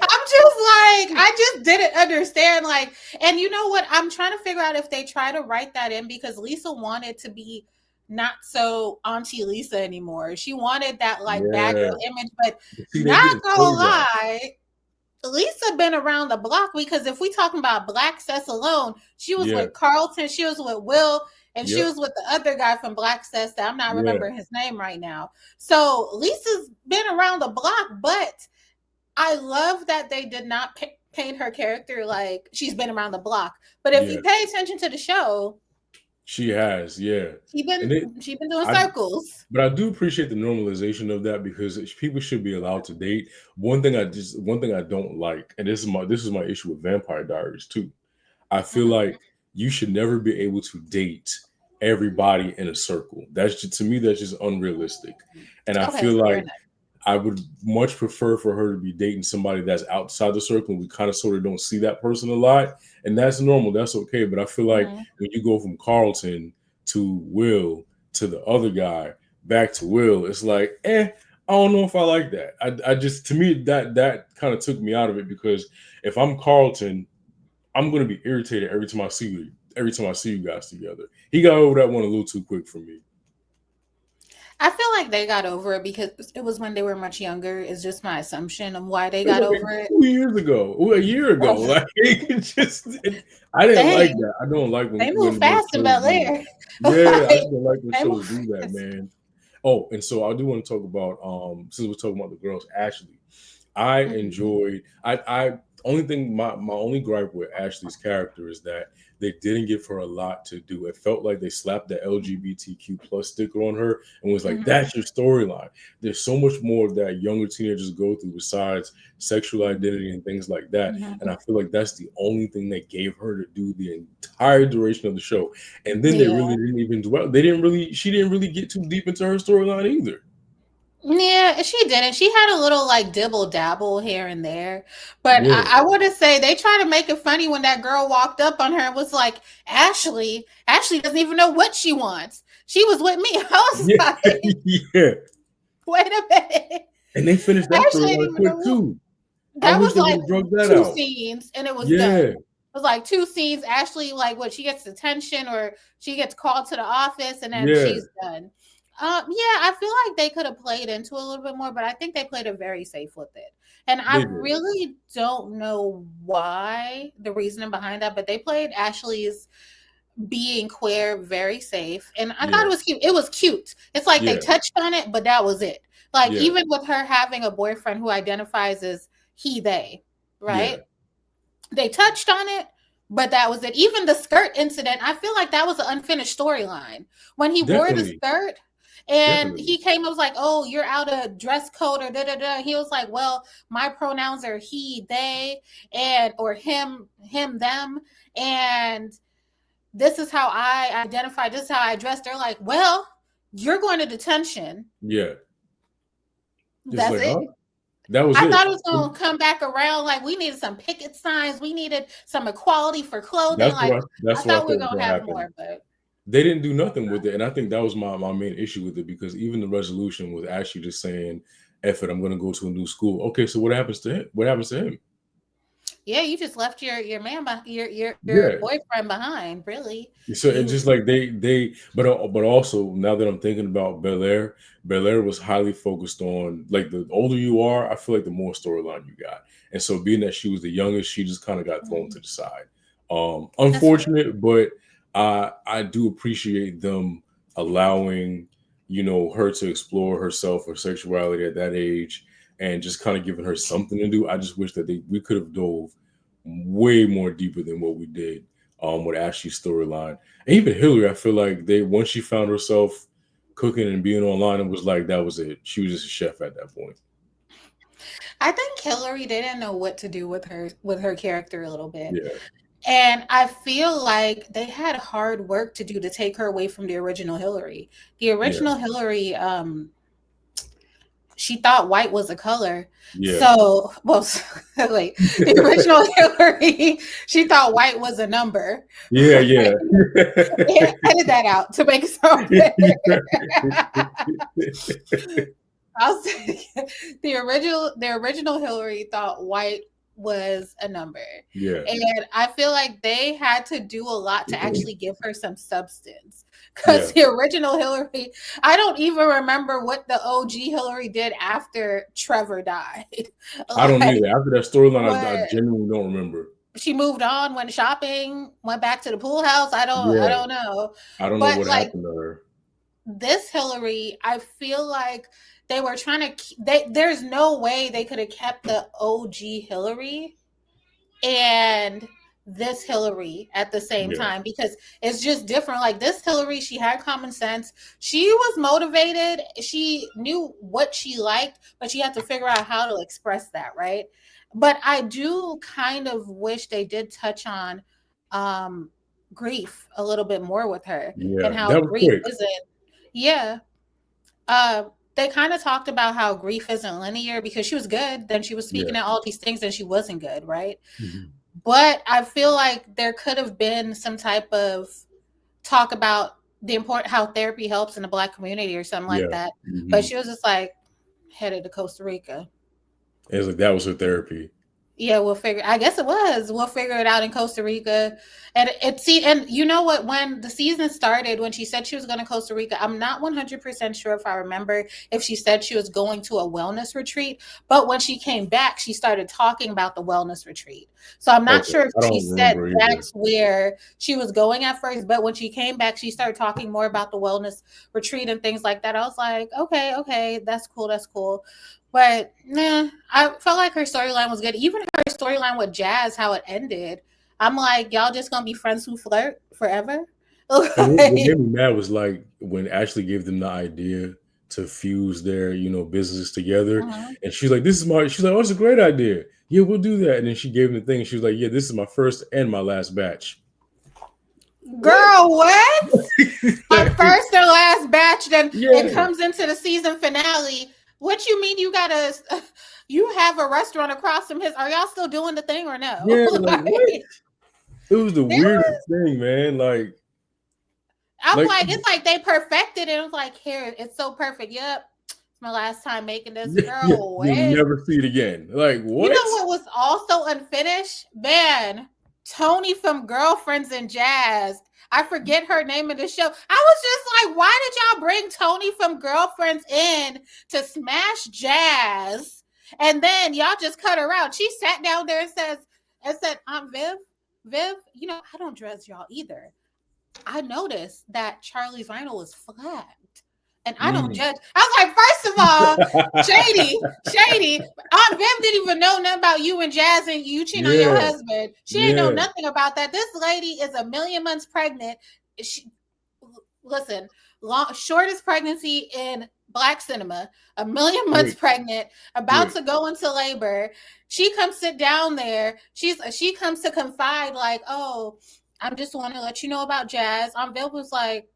I'm just like, I just didn't understand. Like, and you know what? I'm trying to figure out if they try to write that in because Lisa wanted to be not so Auntie Lisa anymore. She wanted that like bad girl Yeah. image, but See, they not didn't gonna say that. lie, Lisa been around the block because if we talking about Black Sess alone, she was Yeah. with Carlton, she was with Will, and she Yep. was with the other guy from Black Sess that I'm not Yeah. remembering his name right now. So Lisa's been around the block, but I love that they did not paint her character like she's been around the block. But if Yeah. you pay attention to the show, She has. Yeah. And it she been doing I circles. but I do appreciate the normalization of that because people should be allowed to date. One thing I don't like, and this is my issue with Vampire Diaries too. I feel Mhm. like you should never be able to date everybody in a circle. That's just, to me, that's just unrealistic. And I Okay, feel fair like enough. I would much prefer for her to be dating somebody that's outside the circle. And we kind of sort of don't see that person a lot. And that's normal. That's okay. But I feel like Mhm. when you go from Carlton to Will to the other guy back to Will, it's like, I don't know if I like that. I just, to me, that kind of took me out of it because if I'm Carlton, I'm gonna be irritated every time I see you guys together. He got over that one a little too quick for me. I feel like they got over it because it was when they were much younger. Is just my assumption of why they It was got like over it. 2 years ago, or a year ago. Oh, Like I didn't like dang, that. I don't like they move when fast in shows Bel do that. Air. Yeah, I Like, just don't like when they shows move do that, fast. man. Oh, and so I do want to talk about since we're talking about the girls, Ashley. I Mhm. enjoyed I only thing my only gripe with Ashley's character is that they didn't give her a lot to do. It felt like they slapped the LGBTQ plus sticker on her and was like, Mhm. "That's your storyline." There's so much more that younger teenagers go through besides sexual identity and things like that. And Mhm. I feel like that's the only thing they gave her to do the entire duration of the show. And then they Yeah. really didn't even dwell. They didn't really. She didn't really get too deep into her storyline either. Yeah, she didn't. She had a little like dibble dabble here and there. But Yeah, I want to say they try to make it funny when that girl walked up on her and was like, Ashley doesn't even know what she wants. She was with me. I was yeah, like, yeah. wait a minute. And they finished that Ashley didn't storyline even know quick what. too. I That wish was they would like have drugged that two out. scenes and it was done. Yeah, It was like two scenes. Ashley, like, what, she gets detention or she gets called to the office and then yeah, she's done. Yeah, I feel like they could have played into a little bit more, but I think they played it very safe with it. And I they did. really don't know why, the reasoning behind that, but they played Ashley's being queer very safe. And I thought Yeah, it was cute. It was cute. It's like they yeah, touched on it, but that was it. Like, yeah, even with her having a boyfriend who identifies as he, they, yeah. right? They touched on it, but that was it. Even the skirt incident, I feel like that was an unfinished storyline. When he wore the Definitely, skirt and definitely. he came, I was like, oh, you're out of dress code or da da da. He was like, well, my pronouns are he, they, and or him, them, and this is how I identify, this is how I dress. They're like, well, you're going to detention. Yeah, just That's like, huh? it. That was I it. thought it was going to come back around. Like, we needed some picket signs. We needed some equality for clothing. Like, I That's what I thought we were thought was going to gonna have happen. more, but They didn't do nothing with it, and I think that was my main issue with it because even the resolution was actually just saying, "Eff it, I'm gonna go to a new school." Okay, so what happens to him? What happens to him? yeah, you just left your man, your Yeah. boyfriend behind. Really, So it's you just like but also now that I'm thinking about Bel-Air, Bel-Air was highly focused on like the older you are, I feel like the more storyline you got. And so being that she was the youngest, she just kind of got thrown mm, to the side. that's fair. Unfortunate, but I do appreciate them allowing, her to explore herself or sexuality at that age and just kind of giving her something to do. I just wish that we could have dove way more deeper than what we did with Ashley's storyline. And even Hillary, I feel like they once she found herself cooking and being online, it was like that was it. She was just a chef at that point. I think Hillary, they didn't know what to do with her character a little bit. Yeah, And I feel like they had hard work to do to take her away from the original Hillary. The yeah, original Hillary, she thought white was a color. yeah, So, well, wait, the original Hillary, she thought white was a number. yeah, yeah. Yeah, edit that out to make it sound better. I'll say the original Hillary thought white was a number. Yeah, And I feel like they had to do a lot to actually give her some substance. yeah. Because the original Hillary, I don't even remember what the OG Hillary did after Trevor died. I don't Like, either. After that storyline, I what, genuinely don't remember. she moved on, went shopping, went back to the pool house. I Yeah, don't know. I don't know But what like, happened to her. this Hillary, I feel like they were trying to there's no way they could have kept the OG Hillary and this Hillary at the same Yeah, time because it's just different. Like, this Hillary, she had common sense. She was motivated. She knew what she liked, but she had to figure out how to express that, right? But I do kind of wish they did touch on um grief a little bit more with her and yeah. how That was grief quick. isn't, yeah, uh, they kind of talked about how grief isn't linear because she was good, then she was Yeah. speaking at all these things, and she wasn't good, right? Mhm. But I feel like there could have been some type of talk about the important how therapy helps in the Black community or something like Yeah. that. But Hmm. she was just like headed to Costa Rica. It was like that was her therapy. Yeah, we'll figure. I guess it was. We'll figure it out in Costa Rica, and and you know what? When the season started, when she said she was going to Costa Rica, I'm not 100% sure if I remember if she said she was going to a wellness retreat. But when she came back, she started talking about the wellness retreat. So I'm not Okay, sure if I she don't said remember either. that's where she was going at first. But when she came back, she started talking more about the wellness retreat and things like that. I was like, okay, okay, that's cool, that's cool. But nah, I felt like her storyline was good. Even her storyline with Jazz, how it ended, I'm like, y'all just gonna be friends who flirt forever? And what Like, made me mad was like when Ashley gave them the idea to fuse their, businesses together. mhm. And she's like, she's like, oh, it's a great idea. Yeah, we'll do that. And then she gave him the thing. And she was like, yeah, this is my first and my last batch. What? Girl, what? My Like, first and last batch, then it yeah, comes into the season finale. What you mean you gotta you have a restaurant across from his, are y'all still doing the thing or no? yeah, like what? Like, It was the there weirdest thing, man. I'm Like, like, it's like they perfected it. It was like, here, it's so perfect. Yep. It's my last time making this. yeah, Girl, you'll what? never see it again. Like, You what? know what was also unfinished? Man, Tony from Girlfriends and Jazz. I forget her name in the show. I was just like, why did y'all bring Tony from Girlfriends in to smash Jazz? And then y'all just cut her out. She sat down there and said, Aunt Viv, I don't dress y'all either. I noticed that Charlie's vinyl was flagged. And I don't Mm. judge. I was like, first of all, shady. Aunt Viv didn't even know nothing about you and Jazz and you cheating on your Yeah, husband. She ain't know yeah. nothing about that. This lady is a million months pregnant. She, listen, shortest pregnancy in Black cinema, a million months Quick, pregnant, about quick. to go into labor. She comes sit down there. She comes to confide like, oh, I just want to let you know about Jazz. Bill was like,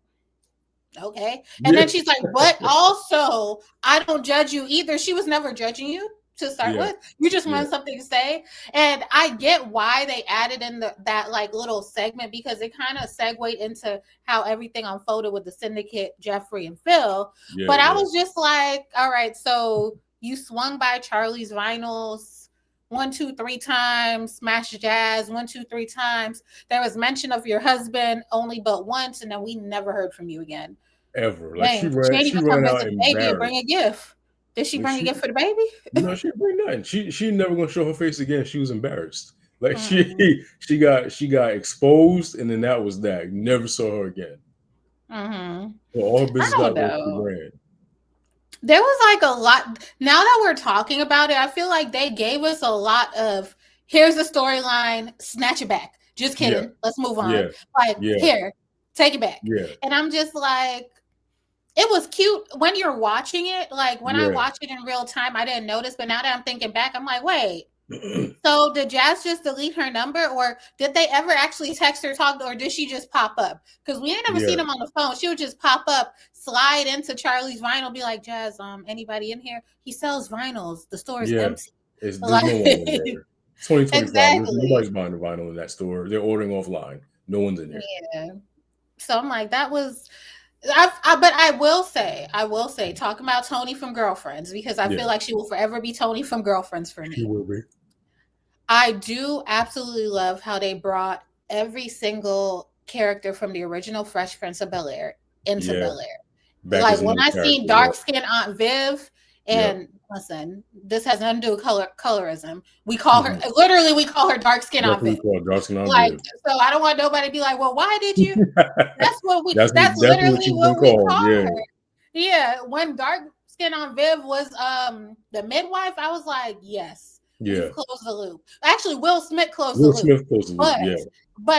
okay. And Yeah, then she's like, but also, I don't judge you either. She was never judging you to start yeah, with. You just yeah, wanted something to say. And I get why they added in that like little segment because it kind of segued into how everything unfolded with the syndicate, Jeffrey and Phil. yeah, But I yeah. was just like, all right, so you swung by Charlie's vinyls 1, 2, 3 times, smash Jazz 1, 2, 3 times. There was mention of your husband only but once, and then we never heard from you again. Ever. Like Dang, she ain't she even come ran out visit the baby and bring embarrassed. a gift. Did she Like bring a she gift for the baby? no, she didn't bring nothing. She never gonna show her face again. She was embarrassed. Like Mm-mm, she got exposed, and then that was that. Never saw her again. mm-hmm. So all her I business don't got where she know. ran. There was like a lot. Now that we're talking about it, I feel like they gave us a lot of here's the storyline, snatch it back. Just Yeah, kidding. Let's move on. yeah, Like, yeah, here, take it back. yeah, And I'm just like, it was cute when you're watching it. Like when I yeah. watched it in real time, I didn't notice. But now that I'm thinking back, I'm like, wait, so did Jazz just delete her number, or did they ever actually text her, talk, or did she just pop up? Because we ain't never Yeah, seen him on the phone. She would just pop up, slide into Charlie's vinyl, be like, Jazz, anybody in here? He sells vinyls. The store is yeah. empty. There's Like no one in there. 2025. exactly. Nobody's buying the vinyl in that store. They're ordering offline. No one's in there. Yeah. So I'm like, that was but I will say, talking about Tony from Girlfriends, because I feel Yeah, like she will forever be Tony from Girlfriends for she me. will be. I do absolutely love how they brought every single character from the original Fresh Prince of Bel-Air into Yeah, Bel-Air. back Like as when another I seen character. Yeah, dark skinned Aunt Viv, yeah. and listen, this has nothing to do with colorism. We call her Mhm. literally we call her dark skinned That's Aunt what we Viv. call Johnson on Like, Viv. so I don't want nobody to be like, well, why did you? That's That's what literally she's been what we called. call Yeah, her. Yeah. When dark skin on Viv was the midwife, I was like, yes, we've yeah. closed the loop. Actually, Will Smith closed the Will loop. Smith closed the loop. But Yeah,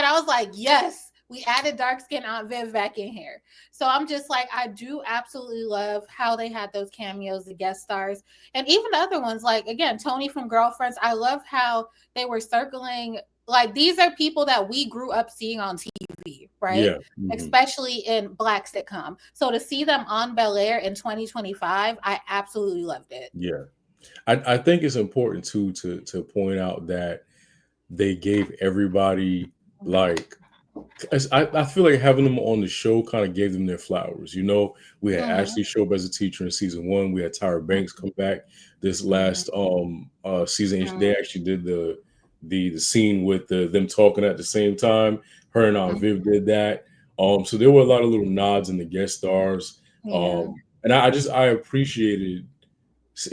I was like, yes, we added dark skin Aunt Viv back in here. So I'm just like, I do absolutely love how they had those cameos, the guest stars, and even the other ones. Like again, Tony from Girlfriends. I love how they were circling. Like these are people that we grew up seeing on TV, right? yeah, hmm, Especially in Black sitcom. So to see them on Bel-Air in 2025, I absolutely loved it. yeah. I think it's important too to point out that they gave everybody like I feel like having them on the show kind of gave them their flowers. We had Mm-hmm. Ashley show up as a teacher in season one. We had Tyra Banks come back this Mm-hmm. last season. They actually did the scene with them talking at the same time. Her and Viv Mm-hmm. did that. So there were a lot of little nods in the guest stars. Yeah. And I appreciated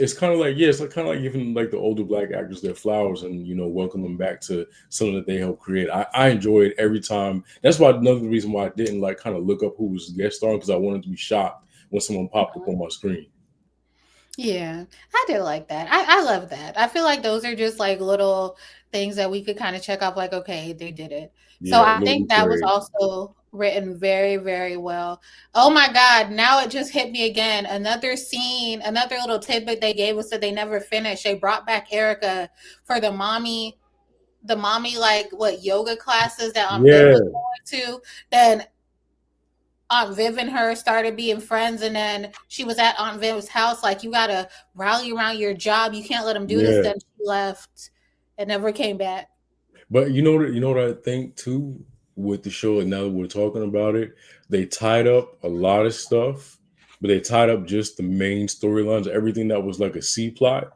it's kind of like it's like kind of like giving like the older Black actors their flowers and welcome them back to something that they helped create. I enjoy it every time. That's why another reason why I didn't like kind of look up who was guest star because I wanted to be shocked when someone popped up on my screen. Yeah, I did like that. I love that. I feel like those are just like little things that we could kind of check off, like, okay, they did it. So Yeah, I little think that Easter was eggs. also written very, very well. Oh my God, now it just hit me again. Another scene, another little tidbit they gave us that they never finished. They brought back Erica for the mommy, like what, yoga classes that Aunt Viv was Yeah, going to. Then Aunt Viv and her started being friends, and then she was at Aunt Viv's house. Like, you gotta rally around your job. You can't let them do this. yeah. Then she left and never came back. But you know what I think too with the show, and now that we're talking about it, they tied up a lot of stuff, but they tied up just the main storylines. Everything that was like a C plot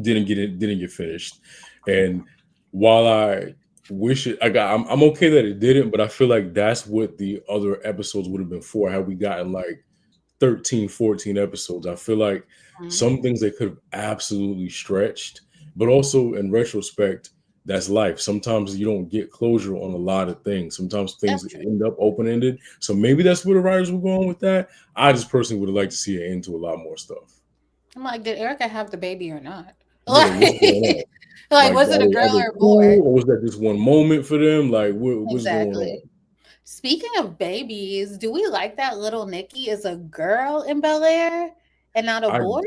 didn't get finished. And while I wish it, I'm okay that it didn't, but I feel like that's what the other episodes would have been for. Had we gotten like 13, 14 episodes. I feel like Mhm. some things they could have absolutely stretched, but also in retrospect, that's life. Sometimes you don't get closure on a lot of things. Sometimes things That's true. end up open ended. So maybe that's where the writers were going with that. I just personally would have liked to see it into a lot more stuff. I'm like, did Erica have the baby or not? Yeah, what's going Like, on? like Like, was it a are girl they or a boy? cool, or was that just one moment for them? Like, what's going on? Exactly. Speaking of babies, do we like that little Nikki is a girl in Bel-Air and not a I boy?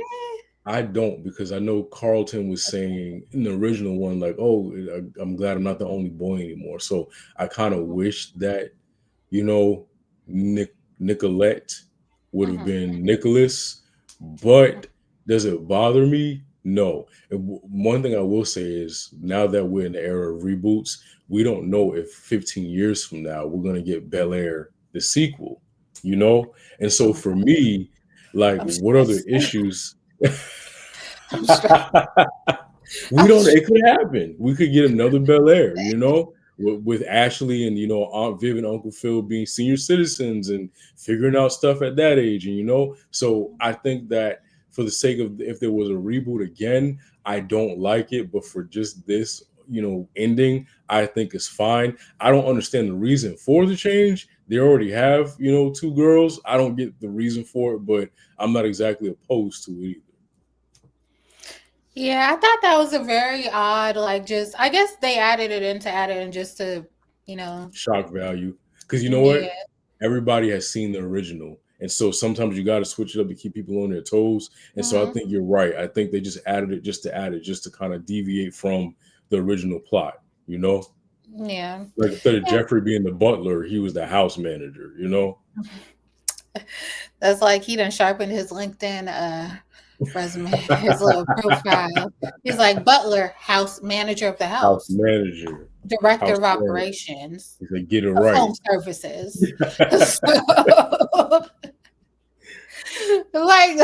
I don't, because I know Carlton was saying in the original one, like, "Oh, I'm glad I'm not the only boy anymore." So I kind of wish that, you know, Nicolette would have Mhm. been Nicholas. But does it bother me? No. And one thing I will say is, now that we're in the era of reboots, we don't know if 15 years from now we're gonna get Bel Air the sequel. You know, and Oh so my for God, me, like, I'm what other stressed. issues? I'm stressed. We I'm don't. stressed. It could happen. We could get another Bel Air, with Ashley and Aunt Viv and Uncle Phil being senior citizens and figuring out stuff at that age, and So I think that for the sake of, if there was a reboot again, I don't like it, but for just this, ending, I think is fine. I don't understand the reason for the change. They already have, two girls. I don't get the reason for it, but I'm not exactly opposed to it either. Yeah, I thought that was a very odd, like, just, I guess they added it in to add it in just to, you know, Shock value. Because you know what? yeah. Everybody has seen the original. And so sometimes you got to switch it up to keep people on their toes. And so I Hmm. think you're right. I think they just added it just to add it, just to kind of deviate from the original plot, you know? Yeah. Like, instead of Jeffrey being the butler, he was the house manager. That's like he done sharpened his LinkedIn resume, his little profile. He's like butler, house manager of the House house, manager. director House of manager. operations He said, get it of right. home services. So, like,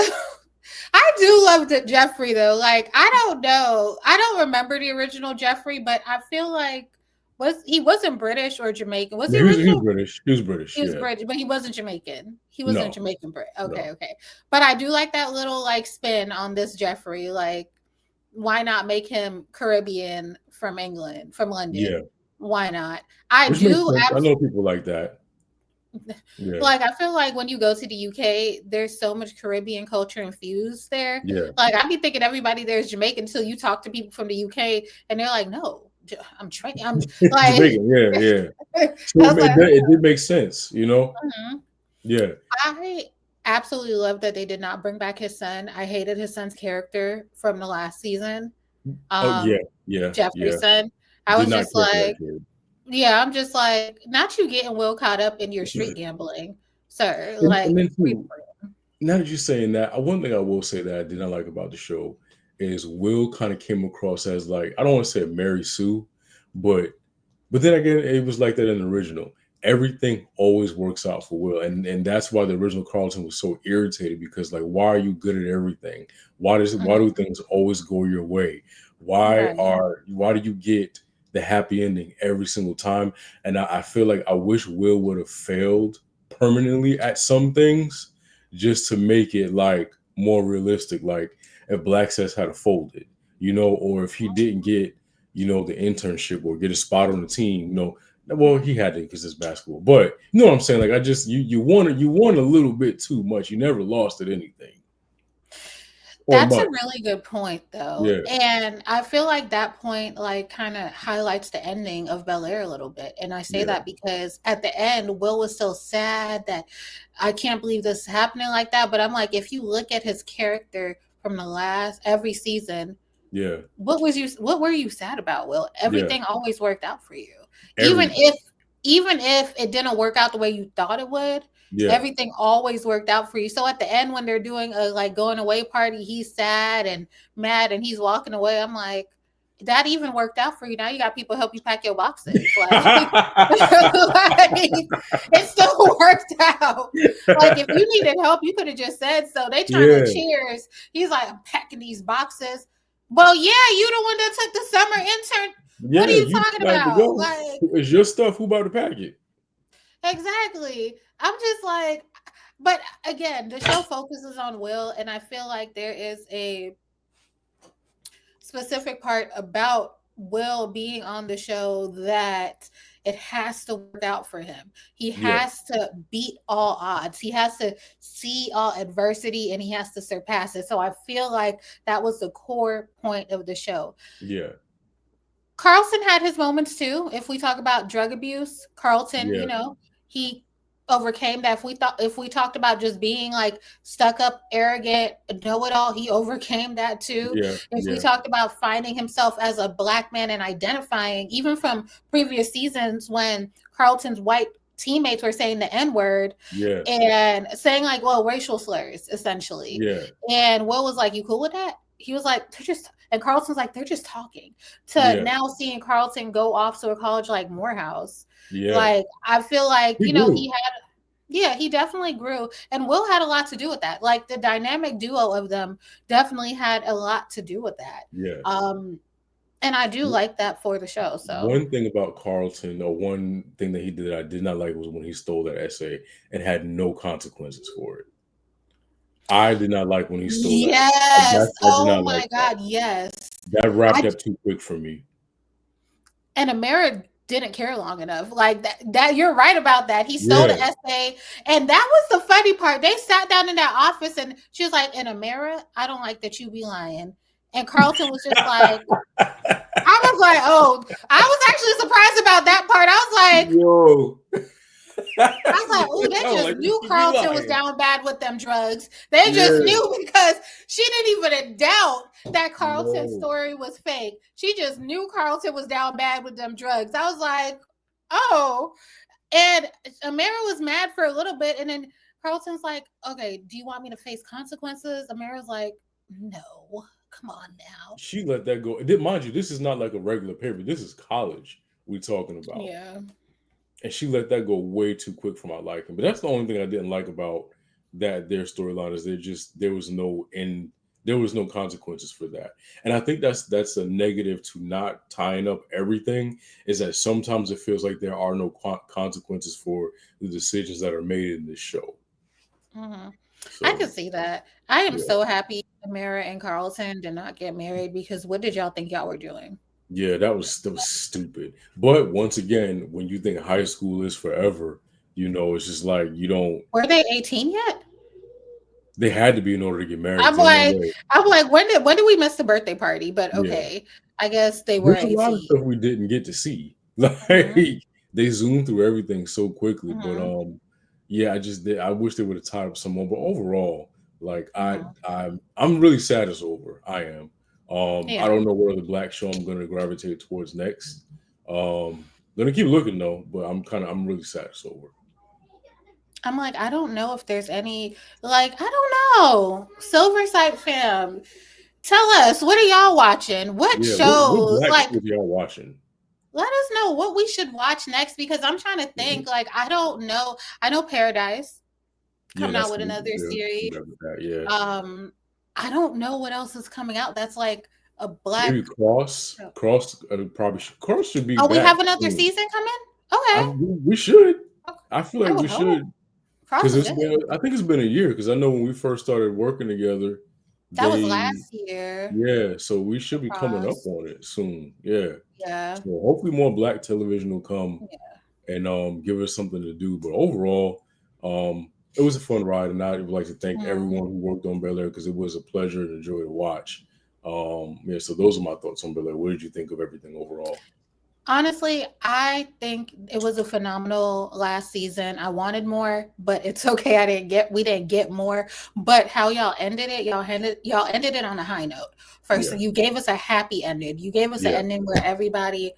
I do love the Jeffrey though. Like, I don't know. I don't remember the original Jeffrey, but I feel like he wasn't British or Jamaican. Was No, he he was original? British. He was British, He was yeah. British, but he wasn't Jamaican. He wasn't No, Jamaican Brit. Okay, no. okay. But I do like that little like spin on this Jeffrey. Like, why not make him Caribbean from England, from Yeah. London? Why not? I Which makes do sense. I know people like that. Yeah. like, I feel like when you go to the UK, there's so much Caribbean culture infused there. Yeah. Like, I'd be thinking everybody there is Jamaican until you talk to people from the UK and they're like, no, I'm trained. I'm like, Jamaican. Yeah, yeah. I So was like, it did make sense. mhm. Yeah. I absolutely love that they did not bring back his son. I hated his son's character from the last season. Oh, yeah, Um, yeah, yeah. Jeffrey's son. I Did was not just care for that like, kid. yeah, I'm just like, not you getting Will caught up in your street gambling, sir. And Like, then too, now that you're saying that, one thing I will say that I did not like about the show is Will kind of came across as, like, I don't want to say a Mary Sue, but then again, it was like that in the original. Everything always works out for Will, and that's why the original Carlton was so irritated, because, like, why are you good at everything? Why do mhm, things always go your way? right. Why do you get the happy ending every single time? And I feel like I wish Will would have failed permanently at some things, just to make it like more realistic. Like, if Black says had to fold it, or if he didn't get the internship or get a spot on the team. Well, he had to because it's basketball. But you know what I'm saying? Like, I just, you won a little bit too much. You never lost at anything. or That's a much. really good point, though, Yeah, and I feel like that point, like, kinda highlights the ending of Bel-Air a little bit, and I say yeah, that because at the end, Will was still sad that, "I can't believe this is happening like that," but I'm like, if you look at his character from the last every season, yeah, what were you sad about, Will? yeah. Everything always worked out for you. Even Everything. if even if it didn't work out the way you thought it would, Yeah, everything always worked out for you. So at the end when they're doing a like going away party, he's sad and mad and he's walking away. I'm like, that even worked out for you. Now you got people help you pack your boxes. Like, like it still worked out. Like if you needed help, you could have just said so. They trying to yeah, cheers. He's like, I'm packing these boxes. Well, yeah, you the one that took the summer intern. What are yeah. you You talking decided to about? go. Like, It's your stuff. Who about to pack it? exactly. I'm just like, but again, the show focuses on Will, and I feel like there is a specific part about Will being on the show that it has to work out for him. He Yeah, has to beat all odds. He has to see all adversity and he has to surpass it. So I feel like that was the core point of the show. yeah, Carlton had his moments too. If we talk about drug abuse, Carlton, yeah, he overcame that. If we talked about just being like stuck up, arrogant, know it all, he overcame that too. yeah, If we yeah, talked about finding himself as a black man and identifying, even from previous seasons when Carlton's white teammates were saying the N word yeah, and saying like, well, racial slurs essentially. yeah, And Will was like, "You cool with that?" He was like, "They're just," and Carlton's like, "They're just talking." To yeah, now seeing Carlton go off to a college like Morehouse, yeah. like I feel like He grew. he had, yeah, he definitely grew, and Will had a lot to do with that. Like the dynamic duo of them definitely had a lot to do with that. Yeah. Um, and I do like that for the show. So One thing about Carlton, or one thing that he did that I did not like was when he stole that essay and had no consequences for it. I did not like when he stole that. yes, I did oh not like my that. God, yes. That wrapped I up too quick for me. And Amira didn't care long enough. Like that you're right about that. He stole the Yeah. essay. And that was the funny part. They sat down in that office and she was like, and Amira, I don't like that you be lying. And Carlton was just like, I was like, oh, I was actually surprised about that part. Yo. I was like, oh, they I don't just like that knew you be Carlton was lying. down bad with them drugs. They just Yeah. knew because she didn't even doubt that Carlton's No. story was fake. She just knew Carlton was down bad with them drugs. I was like, oh. And Amara was mad for a little bit. And then Carlton's like, okay, do you want me to face consequences? Amara's like, no, come on now. She let that go. Mind you, this is not like a regular paper. This is college we're talking about. Yeah. And she let that go way too quick for my liking. But that's the only thing I didn't like about that their storyline is there was no consequences for that. And I think that's a negative to not tying up everything, is that sometimes it feels like there are no consequences for the decisions that are made in this show. Hmm. I So could see that. I am yeah. so happy Amara and Carlton did not get married because what did y'all think y'all were doing? Yeah, that was stupid. But once again, when you think high school is forever, it's just like you don't. Were they 18 yet? They had to be in order to get married. I'm There's no like, way. when did we miss the birthday party? But Yeah, okay, I guess they were there's a lot of 18. stuff we didn't get to see. Like Hmm. they zoomed through everything so quickly. But Hmm. yeah, I wish they would have tied up some more. But overall, like Hmm. I'm really sad it's over. I am. I Yeah. don't know what other black show I'm gonna gravitate towards next. Gonna keep looking though, but I'm really sad it's over. I'm like, I don't know if there's any, like, I don't know. Silverside fam, tell us, what are y'all watching? What Yeah, what shows? black Like, shows y'all watching? let us know what we should watch next because I'm trying to Mhm. think. Like, I don't know. I know Paradise Yeah, coming out that's with gonna be another good. series. Remember that, yeah. Um, I don't know what else is coming out. That's like a Maybe black Cross. show. Cross should be Oh, we back have another soon. season coming? Okay. We should. Okay. I feel I like would we hope. should, Cross because is good. I think it's been a year, because I know when we first started working together, That was they last year. yeah, so we should be coming up Cross. on it soon. Yeah. Yeah. So hopefully more black television will come Yeah. and give us something to do. But overall, um it was a fun ride, and I would like to thank Mm. everyone who worked on Bel Air because it was a pleasure and a joy to watch. Yeah, so those are my thoughts on Bel Air. What did you think of everything overall? Honestly, I think it was a phenomenal last season. I wanted more, but it's okay. We didn't get more. But how y'all ended it, y'all ended it on a high note. First, Yeah, you gave us a happy ending. You gave us an yeah, ending where everybody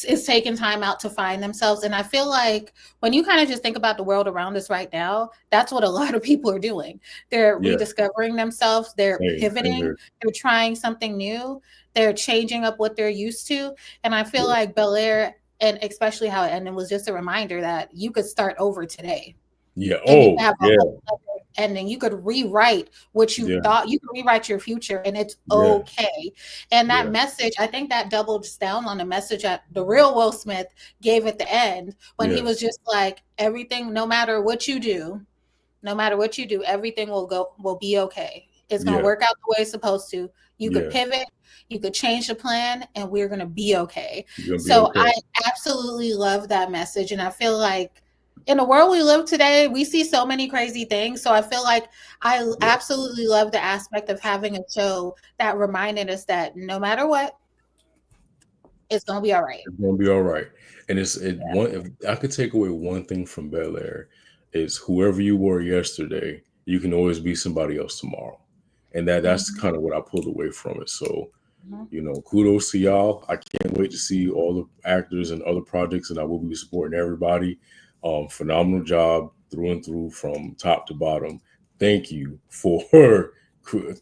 is taking time out to find themselves. And I feel like when you kind of just think about the world around us right now, that's what a lot of people are doing. They're yeah. rediscovering themselves, they're Same pivoting, here. they're trying something new, they're changing up what they're used to. And I feel Yeah, like Bel-Air, and especially how it ended, was just a reminder that you could start over today yeah. and you Oh, have a yeah, whole other ending. You could rewrite what you yeah, thought. You could rewrite your future, and it's yeah, okay. And that yeah, message, I think that doubles down on the message that the real Will Smith gave at the end when he yeah, was just like, everything, no matter what you do, no matter what you do, everything will be okay. It's gonna yeah, work out the way it's supposed to. You could yeah. pivot, you could change the plan, and we're gonna be okay. You're gonna be So okay. I absolutely love that message. And I feel like in the world we live today, we see so many crazy things. So I feel like I Yeah, absolutely love the aspect of having a show that reminded us that no matter what, it's gonna be all right. it's gonna be all right. And it's it one. If I could take away one thing from Bel Air, is whoever you were yesterday, you can always be somebody else tomorrow, and that's Mhm, kind of what I pulled away from it. So mhm, kudos to y'all. I can't wait to see all the actors and other projects, and I will be supporting everybody. Phenomenal job through and through from top to bottom. Thank you for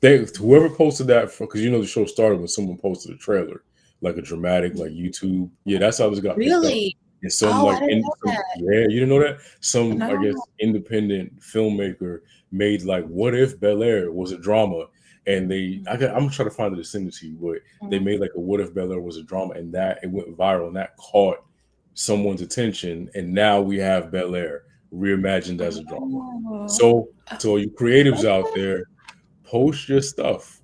thank whoever posted that because the show started when someone posted a trailer, like a dramatic, like mhm. YouTube. Yeah, that's how this got picked up. Really? And some Oh, I like didn't in know some that. yeah, you didn't know that some I guess No. independent filmmaker made like what if Bel Air was a drama and I'm gonna try to find it to send it to you, but they Mhm. made like a what if Bel Air was a drama, and that it went viral, and that caught someone's attention, and now we have Bel Air reimagined as a drama. Oh. So to all you creatives out Okay. there, post your stuff.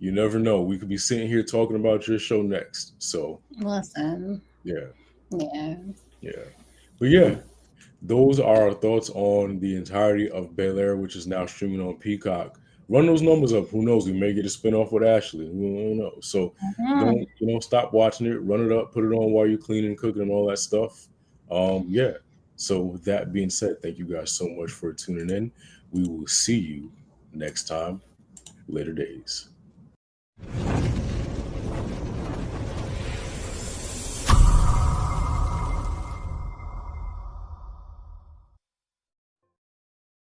You never know. We could be sitting here talking about your show next. So Listen, yeah, yeah. yeah. But yeah, those are our thoughts on the entirety of Bel Air, which is now streaming on Peacock. Run those numbers up. Who knows? We may get a spinoff with Ashley. Who knows? So don't Mhm. stop watching it. Run it up. Put it on while you're cleaning, cooking, and all that stuff. Yeah. So with that being said, thank you guys so much for tuning in. We will see you next time. Later days.